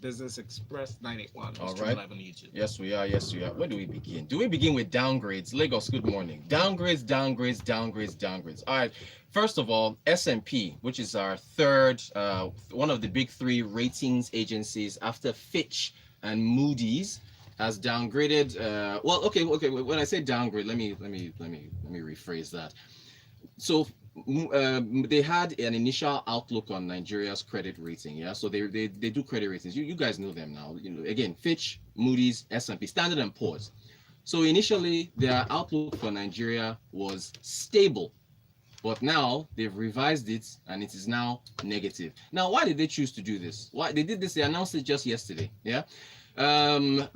Business Express 981. We're All streaming right. live on YouTube. Yes, we are. Yes, we are. Where do we begin? Do we begin with downgrades? Lagos, good morning. Downgrades. All right. First of all, S&P, which is our third, one of the big three ratings agencies after Fitch and Moody's, has downgraded. Well, okay. When I say downgrade, let me rephrase that. So they had an initial outlook on Nigeria's credit rating. Yeah, so they do credit ratings. You guys know them now. You know, again, Fitch, Moody's, S&P, Standard and Poor's. So initially their outlook for Nigeria was stable, but now they've revised it and it is now negative. Now, why did they choose to do this? Why they did this? They announced it just yesterday. Yeah. Um,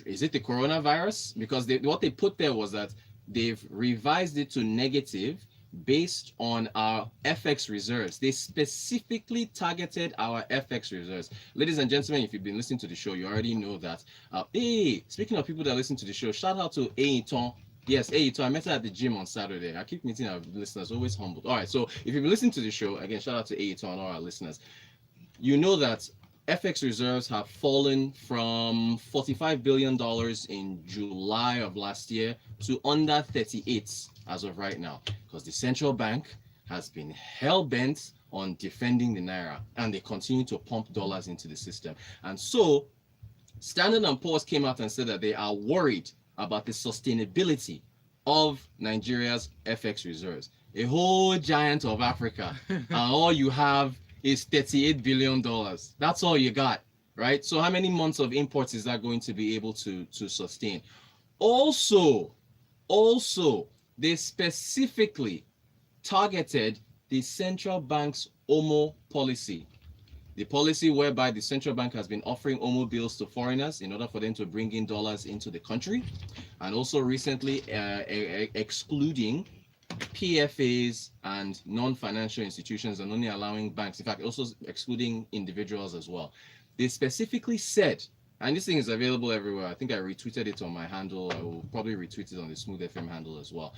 is it the coronavirus? Because what they put there was that they've revised it to negative based on our FX reserves. They specifically targeted our FX reserves. Ladies and gentlemen, if you've been listening to the show, you already know that. Hey, speaking of people that listen to the show, shout out to Ayiton. Yes, Ayiton. I met her at the gym on Saturday. I keep meeting our listeners, always humbled. All right, so if you've been listening to the show, again, shout out to Ayiton and all our listeners. You know that FX reserves have fallen from $45 billion in July of last year to under 38 as of right now, because the central bank has been hell-bent on defending the naira, and they continue to pump dollars into the system. And so Standard and Poor's came out and said that they are worried about the sustainability of Nigeria's FX reserves. A whole giant of Africa, and all you have is $38 billion. That's all you got, right? So how many months of imports is that going to be able to sustain? Also, they specifically targeted the central bank's OMO policy, the policy whereby the central bank has been offering OMO bills to foreigners in order for them to bring in dollars into the country, and also recently excluding PFAs and non-financial institutions and only allowing banks, in fact, also excluding individuals as well. They specifically said, and this thing is available everywhere. I think I retweeted it on my handle. I will probably retweet it on the Smooth FM handle as well.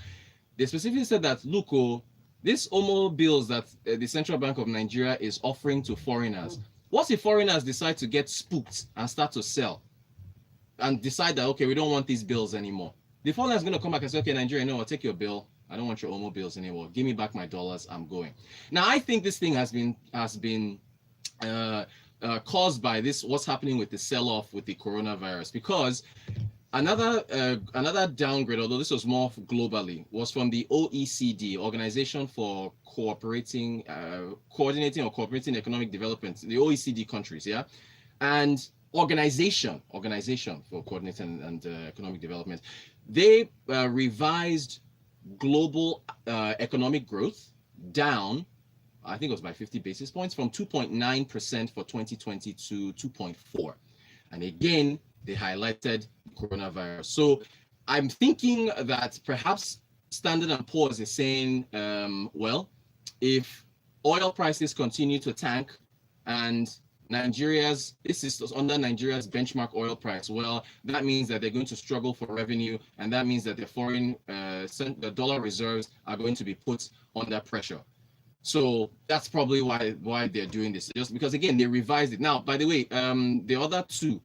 They specifically said that, look, oh, these OMO bills that the Central Bank of Nigeria is offering to foreigners, what if foreigners decide to get spooked and start to sell and decide that, okay, we don't want these bills anymore? The foreigner is going to come back and say, okay, Nigeria, no, I'll take your bill. I don't want your OMO bills anymore. Give me back my dollars. I'm going. Now, I think this thing has been caused by this, what's happening with the sell-off with the coronavirus, because another downgrade, although this was more globally, was from the OECD, Organization for Coordinating Economic Development, the OECD countries, yeah, and Organization for Coordinating and Economic Development. They revised global economic growth down, I think it was by 50 basis points, from 2.9% for 2020 to 2.4. And again, they highlighted coronavirus. So I'm thinking that perhaps Standard and Poor's is saying, well, if oil prices continue to tank and this is under Nigeria's benchmark oil price, well, that means that they're going to struggle for revenue, and that means that the the dollar reserves are going to be put under pressure. So that's probably why they're doing this, just because, again, they revised it. Now, by the way, the other two,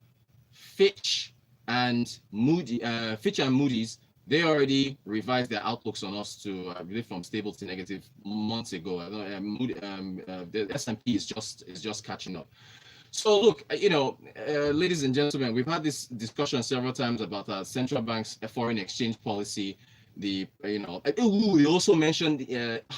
Fitch and Moody's, they already revised their outlooks on us to, I believe, from stable to negative months ago. The S&P is just catching up. So look, ladies and gentlemen, we've had this discussion several times about central bank's foreign exchange policy. They also mentioned,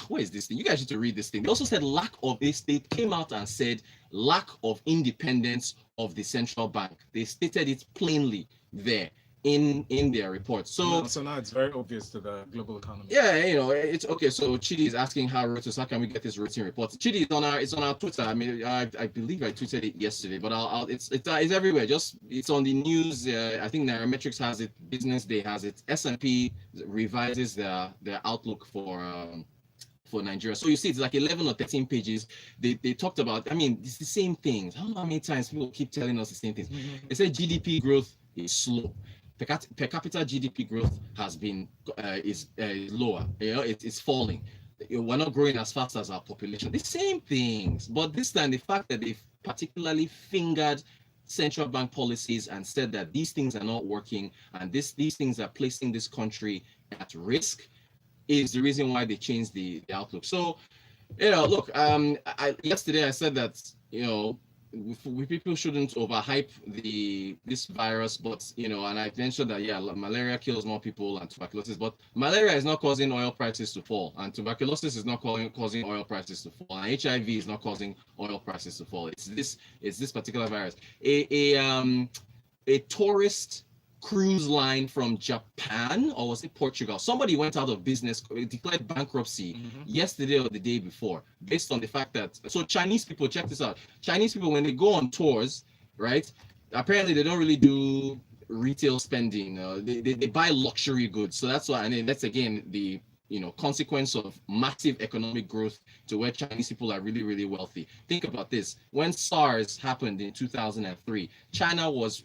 what is this thing? You guys need to read this thing. They also said they came out and said lack of independence of the central bank. They stated it plainly there in their report. So now it's very obvious to the global economy. Yeah, it's okay. So Chidi is asking how can we get this written report? Chidi, it's on our Twitter. I mean, I believe I tweeted it yesterday, but it's everywhere. It's on the news. I think Nairametrics has it. Business Day has it. S&P revises their outlook for Nigeria. So you see, it's like 11 or 13 pages. They talked about. I mean, it's the same things. How many times people keep telling us the same things? They say GDP growth is slow. Per capita GDP growth has been is lower. It's falling. We're not growing as fast as our population. The same things, but this time the fact that they've particularly fingered central bank policies and said that these things are not working and these things are placing this country at risk is the reason why they changed the outlook. So, look, yesterday I said that, people shouldn't overhype this virus, but and I mentioned that malaria kills more people than tuberculosis, but malaria is not causing oil prices to fall, and tuberculosis is not causing oil prices to fall, and HIV is not causing oil prices to fall. It's this particular virus. A tourist cruise line from Japan, or was it Portugal? Somebody went out of business, declared bankruptcy yesterday or the day before, based on the fact that, so Chinese people, check this out. Chinese people, when they go on tours, right, apparently they don't really do retail spending. They buy luxury goods. So that's why, and then that's again the consequence of massive economic growth to where Chinese people are really, really wealthy. Think about this. When SARS happened in 2003, China was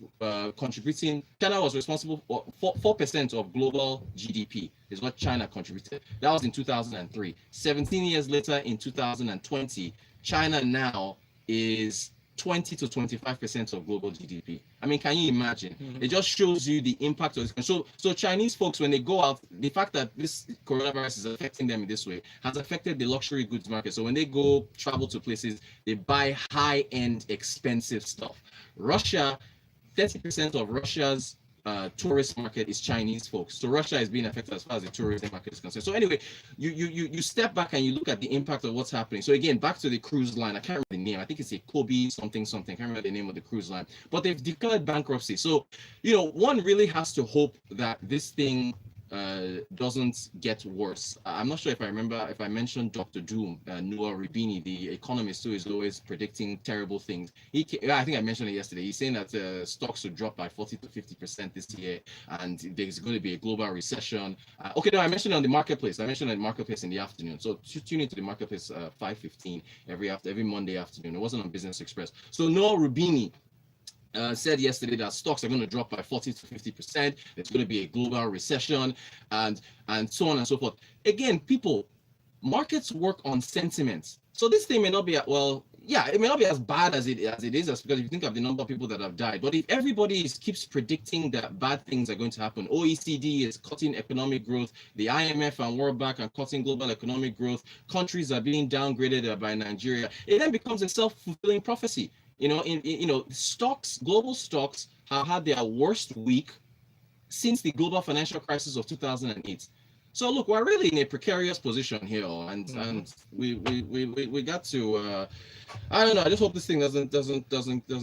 responsible for 4% of global GDP is what China contributed. That was in 2003. 17 years later, in 2020, China now is 20 to 25% of global GDP. I mean, can you imagine? It just shows you the impact of this. So Chinese folks, when they go out, the fact that this coronavirus is affecting them in this way has affected the luxury goods market. So when they go travel to places, they buy high-end, expensive stuff. Russia, 30% of Russia's tourist market is Chinese folks. So Russia is being affected as far as the tourism market is concerned. So anyway, you step back and you look at the impact of what's happening. So again, back to the cruise line. I can't remember the name. I think it's a Kobe something. I can't remember the name of the cruise line. But they've declared bankruptcy. So, one really has to hope that this thing doesn't get worse. I'm not sure if I mentioned Dr. Doom, Noah Rubini, the economist who is always predicting terrible things. I think I mentioned it yesterday. He's saying that stocks will drop by 40 to 50% this year, and there's going to be a global recession. I mentioned it on the marketplace. I mentioned it on the marketplace in the afternoon. So tune into the marketplace 5:15 every Monday afternoon. It wasn't on Business Express. So Noah Rubini said yesterday that stocks are going to drop by 40 to 50%. There's going to be a global recession, and so on and so forth. Again, markets work on sentiment. So this thing may not be it may not be as bad as it is, because if you think of the number of people that have died. But if everybody keeps predicting that bad things are going to happen, OECD is cutting economic growth, the IMF and World Bank are cutting global economic growth, countries are being downgraded by Nigeria, it then becomes a self-fulfilling prophecy. Global stocks have had their worst week since the global financial crisis of 2008. So look, we're really in a precarious position here, and we got to I don't know. I just hope this thing doesn't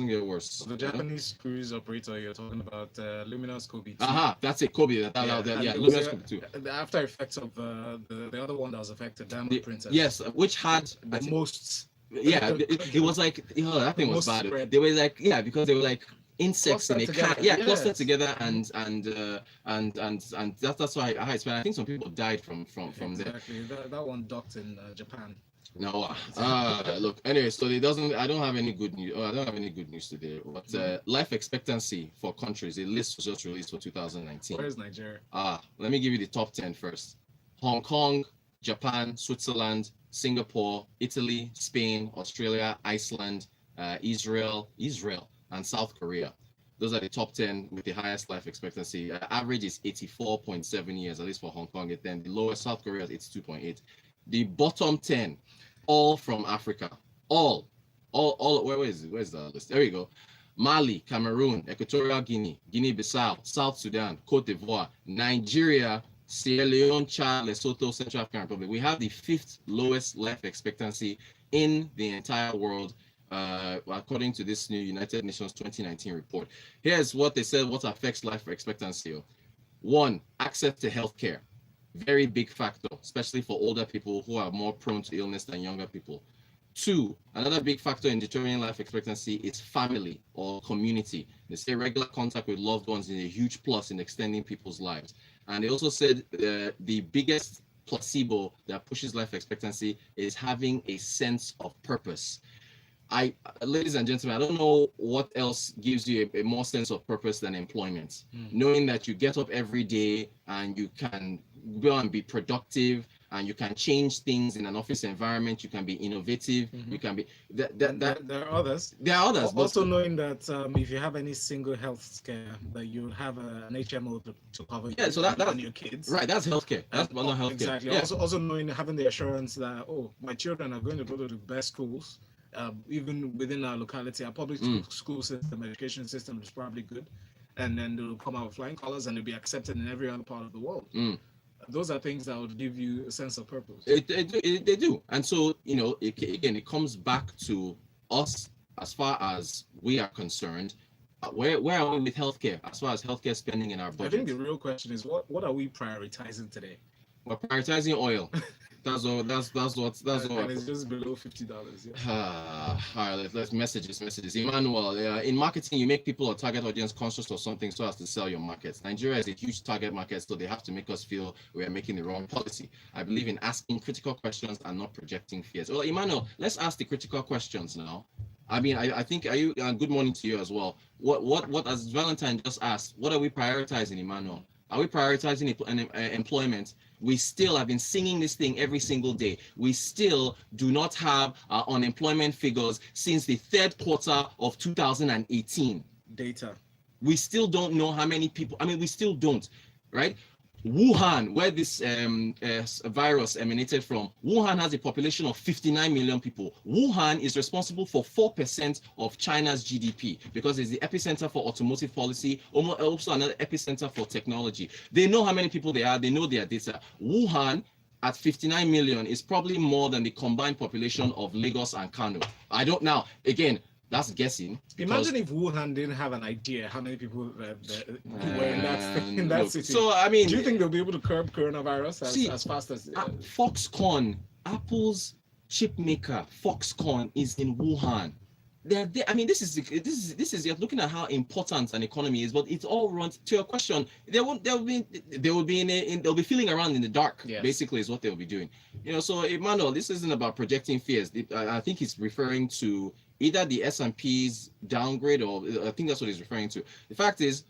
get worse. So the Japanese cruise operator you're talking about, Luminous Kobe 2. That's it, Kobe. Luminous Kobe 2. The after effects of the other one that was affected, Diamond Princess. Yes, which had the most. Yeah, it was like, that thing was bad. Spread. They were like, because they were like insects in a can, clustered together, and that's why I think some people died from there. Exactly, that one docked in Japan. No, look. Anyway, so I don't have any good news. I don't have any good news today. But life expectancy for countries, a list was just released for 2019. Where is Nigeria? Let me give you the top 10 first. Hong Kong, Japan, Switzerland, Singapore, Italy, Spain, Australia, Iceland, Israel, and South Korea. Those are the top 10 with the highest life expectancy. Average is 84.7 years, at least for Hong Kong. Then the lowest, South Korea, is 82.8. The bottom 10, all from Africa. All. Where is it? Where's the list? There you go. Mali, Cameroon, Equatorial Guinea, Guinea-Bissau, South Sudan, Cote d'Ivoire, Nigeria, Sierra Leone, Chad, Lesotho, Central African Republic. We have the 5th lowest life expectancy in the entire world, according to this new United Nations 2019 report. Here's what they said, what affects life expectancy. 1, access to healthcare. Very big factor, especially for older people who are more prone to illness than younger people. 2, another big factor in determining life expectancy is family or community. They say regular contact with loved ones is a huge plus in extending people's lives. And they also said the biggest placebo that pushes life expectancy is having a sense of purpose. Ladies and gentlemen, I don't know what else gives you a more sense of purpose than employment. Knowing that you get up every day and you can go and be productive and you can change things in an office environment. You can be innovative. You can be there are others. There are others. Also knowing that if you have any single health scare, that you have an HMO to cover you so and your kids. Right, that's healthcare. That's not healthcare. Exactly. Yeah. Also knowing, having the assurance that my children are going to go to the best schools, even within our locality. Our public school system, education system is probably good, and then they'll come out with flying colors and they'll be accepted in every other part of the world. Those are things that would give you a sense of purpose. They do. And so, it comes back to us as far as we are concerned. Where are we with healthcare as far as healthcare spending in our budget? I think the real question is what are we prioritizing today? We're prioritizing oil. That's all. And it's just below $50. Yeah. All right, let's messages. Emmanuel, in marketing, you make people a target audience conscious or something so as to sell your markets. Nigeria is a huge target market, so they have to make us feel we are making the wrong policy. I believe in asking critical questions and not projecting fears. Well, Emmanuel, let's ask the critical questions now. I mean, I think, are you? Good morning to you as well. What as Valentine just asked, what are we prioritizing, Emmanuel? Are we prioritizing employment? We still have been singing this thing every single day. We still do not have unemployment figures since the third quarter of 2018. Data. We still don't know how many people. I mean, we still don't, right? Wuhan, where this virus emanated from, Wuhan has a population of 59 million people. Wuhan is responsible for 4% of China's GDP because it's the epicenter for automotive policy, also another epicenter for technology. They know how many people they are. They know their data. Wuhan, at 59 million, is probably more than the combined population of Lagos and Kano. I don't know. Again, that's guessing. Imagine if Wuhan didn't have an idea how many people were in that city. So, I mean, do you think they'll be able to curb coronavirus as fast as? Foxconn, Apple's chip maker, Foxconn, is in Wuhan. I mean, this is you're looking at how important an economy is, but it's all runs to your question. They'll be feeling around in the dark. Yes. Basically, is what they'll be doing. So Emmanuel, this isn't about projecting fears. I think he's referring to either the S&P's downgrade, or I think that's what he's referring to. The fact is,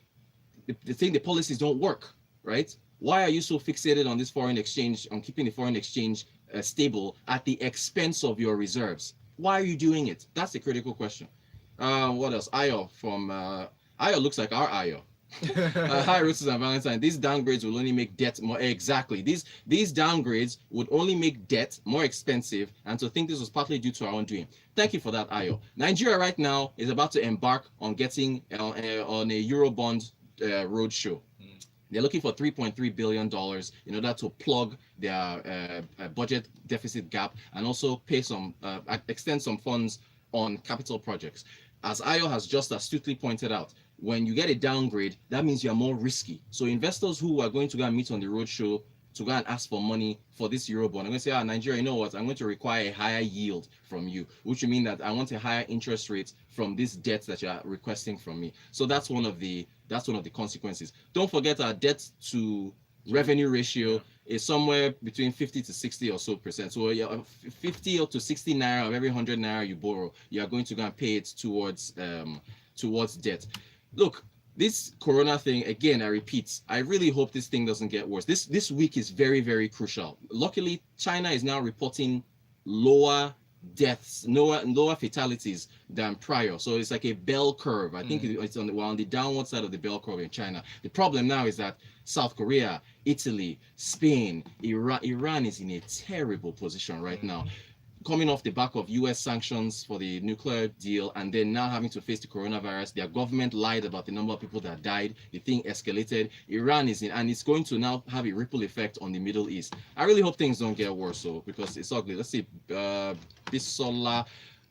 the policies don't work, right? Why are you so fixated on this foreign exchange, on keeping the foreign exchange stable at the expense of your reserves? Why are you doing it? That's the critical question. What else? Ayo from Ayo looks like our Ayo. Hi, Roots and Valentine. These downgrades will only make debt more exactly. These downgrades would only make debt more expensive, and to think this was partly due to our own doing. Thank you for that, Ayo. Nigeria right now is about to embark on getting on a Eurobond roadshow. They're looking for $3.3 billion in order to plug their budget deficit gap and also pay extend some funds on capital projects. As Ayo has just astutely pointed out, when you get a downgrade, that means you're more risky. So investors who are going to go and meet on the roadshow to go and ask for money for this Eurobond, I'm going to say, Nigeria, you know what? I'm going to require a higher yield from you, which would mean that I want a higher interest rate from this debt that you're requesting from me. So that's one of the consequences. Don't forget our debt to revenue ratio is somewhere between 50 to 60 or so percent. So 50 to 60 naira of every 100 naira you borrow, you are going to go and pay it towards debt. Look, this corona thing, again, I repeat, I really hope this thing doesn't get worse. This week is very, very crucial. Luckily, China is now reporting lower deaths, lower fatalities than prior. So it's like a bell curve. I think it's on the downward side of the bell curve in China. The problem now is that South Korea, Italy, Spain, Iran is in a terrible position right now. Coming off the back of US sanctions for the nuclear deal, and then now having to face the coronavirus. Their government lied about the number of people that died. The thing escalated. Iran is in, and it's going to now have a ripple effect on the Middle East. I really hope things don't get worse, because it's ugly. Let's see. Bisola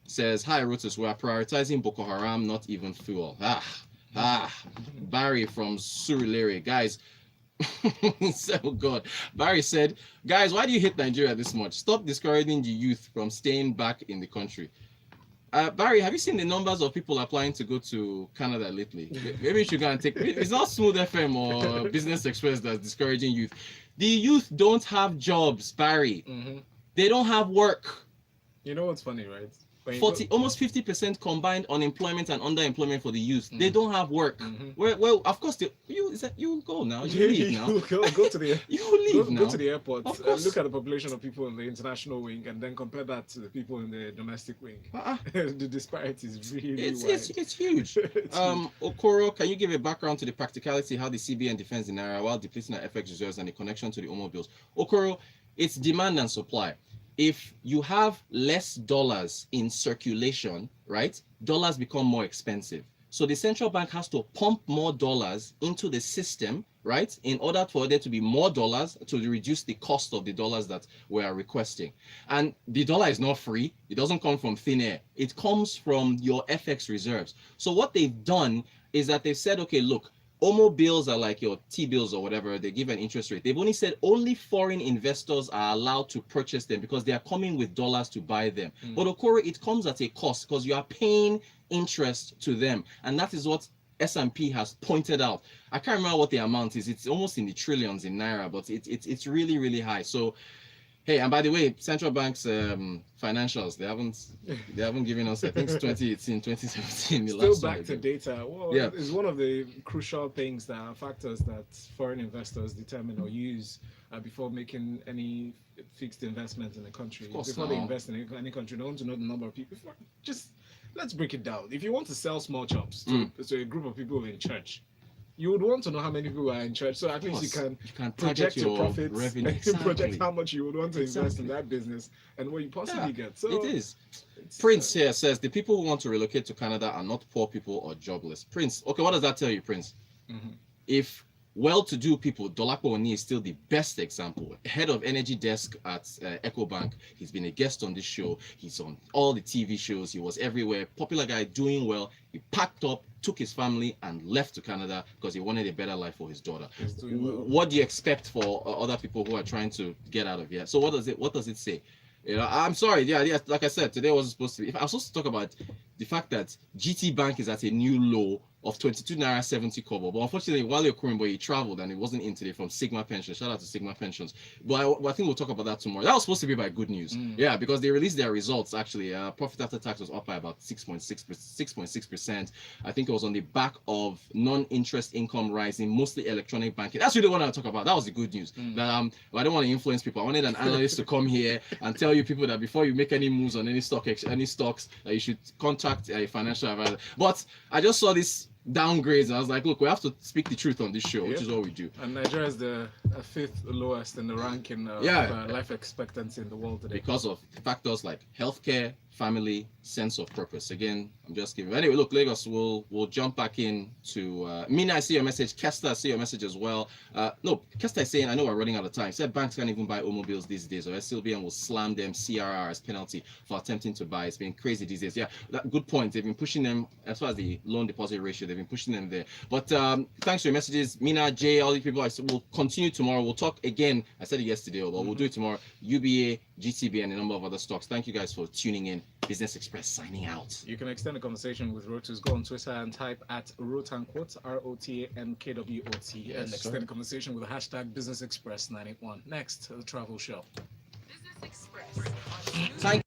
says, hi, Rotus, we are prioritizing Boko Haram, not even fuel. Barry from Surulere. Guys, oh God. Barry said, guys, why do you hate Nigeria this much? Stop discouraging the youth from staying back in the country. Barry, have you seen the numbers of people applying to go to Canada lately? Maybe you should go and take it's not Smooth FM or Business Express that's discouraging youth. The youth don't have jobs, Barry. They don't have work. You know what's funny, right? almost 50% combined unemployment and underemployment for the youth. They don't have work. Well, of course, you go now. You leave now. You go to the you leave now. Go to the airport. Of course. Look at the population of people in the international wing, and then compare that to the people in the domestic wing. The disparity is really wide. It's huge. Okoro, can you give a background to the practicality how the CBN defends the naira while depleting our FX reserves and the connection to the Omo bills? Okoro, it's demand and supply. If you have less dollars in circulation, right, dollars become more expensive. So the central bank has to pump more dollars into the system, right, in order for there to be more dollars to reduce the cost of the dollars that we are requesting. And the dollar is not free. It doesn't come from thin air. It comes from your FX reserves. So what they've done is that they've said, okay, look, Omo bills are like your T-bills or whatever. They give an interest rate. They've only said only foreign investors are allowed to purchase them because they are coming with dollars to buy them. But Okoro, it comes at a cost because you are paying interest to them. And that is what S&P has pointed out. I can't remember what the amount is. It's almost in the trillions in naira, but it's really, really high. So, hey, and by the way, central banks financials, they haven't given us, I think it's 2018, 2017. Still back to data. Well, yeah, it's one of the crucial things that are factors that foreign investors determine or use before making any fixed investment in the country. Before they invest in any country, they want to know the number of people. Just let's break it down. If you want to sell small chops to a group of people in church, you would want to know how many people are in church, so at least you can project your profits, revenue, exactly. Project how much you would want to invest in that business and what you possibly get. So it is. Prince here says the people who want to relocate to Canada are not poor people or jobless. Prince, okay, what does that tell you, Prince? If well-to-do people, Dolapo Oni is still the best example. Head of energy desk at EcoBank. He's been a guest on this show. He's on all the TV shows. He was everywhere. Popular guy, doing well. He packed up, took his family, and left to Canada because he wanted a better life for his daughter. What do you expect for other people who are trying to get out of here? So what does it say? You know, I'm sorry. Yeah. Like I said, today wasn't supposed to be. I was supposed to talk about the fact that GT Bank is at a new low of 22 naira 70 kobo. But unfortunately, while you're Okurumbo, he traveled and it wasn't in today from Sigma Pensions. Shout out to Sigma Pensions. But I think we'll talk about that tomorrow. That was supposed to be by good news. Yeah, because they released their results actually. Profit after tax was up by about 6.6%. I think it was on the back of non-interest income rising, mostly electronic banking. That's really what I talk about. That was the good news. That I don't want to influence people. I wanted an analyst to come here and tell you people that before you make any moves on any stocks, that you should contact a financial advisor. But I just saw this downgrades. I was like, look, we have to speak the truth on this show, which is what we do. And Nigeria is the fifth lowest in the ranking of life expectancy in the world today. Because of factors like healthcare, family, sense of purpose. Again, I'm just giving. Anyway, look, Lagos, we'll jump back in to Mina. I see your message. Kester, I see your message as well. No, Kester is saying, I know we're running out of time. Said banks can't even buy Omo bills these days, or SLBM will slam them CRR as penalty for attempting to buy. It's been crazy these days. Yeah, good point. They've been pushing them as far as the loan deposit ratio. They've been pushing them there. But thanks for your messages, Mina, Jay, all the people. We'll continue tomorrow. We'll talk again. I said it yesterday, but we'll do it tomorrow. UBA, GTB, and a number of other stocks. Thank you guys for tuning in. Business Express signing out. You can extend the conversation with Rotus. Go on Twitter and type at Rotanquot, ROTANKWOT, and extend the conversation with the hashtag Business Express 981. Next, the travel show. Business Express. Thank